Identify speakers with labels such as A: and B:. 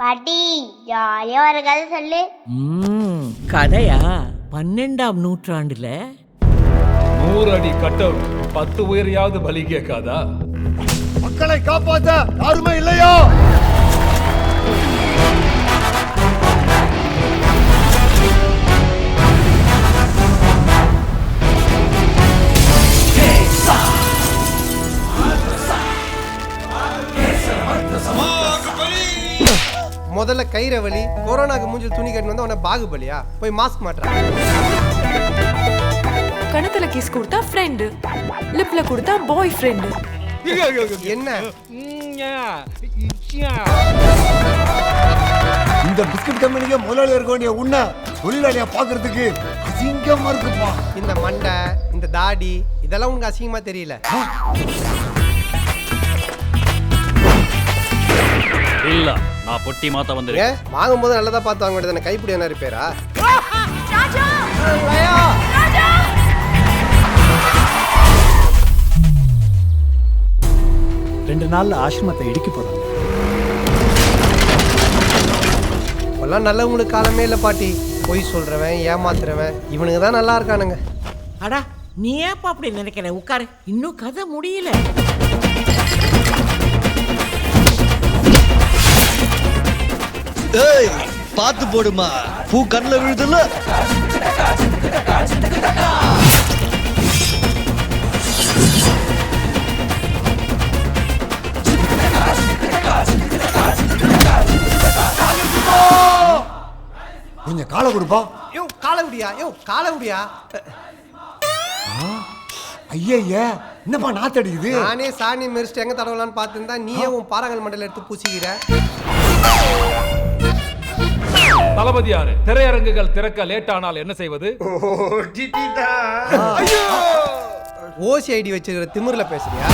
A: பாட்டி ஜாலியா ஒரு கதை சொல்லு.
B: கதையா? 12ஆம் நூற்றாண்டுல
C: 100 அடி கட்டர் 10 உயிரையாவது பலி கேட்காதா?
D: மக்களை காப்பாற்ற யாருமே இல்லையா?
E: முதல்ல கைரவலி, கொரோனாக்கு மூஞ்சில் துணி கட்டின்னு வந்து உன பாகுபலியா போய் மாஸ்க் மாட்டுறான்.
F: கணத்துல கிஸ் கொடுத்தா ஃப்ரெண்டு, லிப்ல கொடுத்தா பாய் ஃப்ரெண்டு.
E: என்ன
D: இந்த பிஸ்கட் கம்பெனிக்கு முதலாளி இருக்க வேண்டிய உன்னை தொழிலாளியா பாக்குறதுக்கு அசிங்கமா இருக்குப்பா.
E: இந்த மண்டை, இந்த தாடி இதெல்லாம் உனக்கு அசிங்கமா தெரியல?
G: இல்ல, நான் பொட்டி மாத்த வந்திருக்கேன்.
E: வாங்கும்போது நல்லதா பார்த்து வாங்க வேண்டியது. கைப்பிடி என்ன பேரா?
H: ரெண்டு நாள்ல ஆசிரமத்தை இடிக்க போறாங்க.
E: இப்பெல்லாம் நல்லவங்களுக்கு காலமே இல்லை பாட்டி. பொய் சொல்றவன், ஏமாத்துறவன் இவனுங்க தான் நல்லா இருக்கானுங்க.
B: அடா நீ ஏப்பா அப்படி நினைக்கிற? உட்காரு, இன்னும் கதை முடியல.
I: ஏய், பாத்து போடுமா, பூ கண்ணுல விழுதுல.
D: கொஞ்சம் காலை கொடுப்பா.
E: யோ காலவுடியா, யோ காலவுடியா.
D: ஐயா என்னப்பா நாத்தடிக்குது?
E: நானே சாணி மெரிச்சிட்டு எங்க தடவலான்னு பார்த்துருந்தா நீயே உன் பாறாங்கல் மண்டல எடுத்து பூசிக்கிற.
C: தளபதியாரு, திரையரங்குகள் திறக்க லேட் ஆனால் என்ன செய்வது?
E: ஓசி ஐடி வச்சிருக்கிற திமிர்ல பேசுறியா?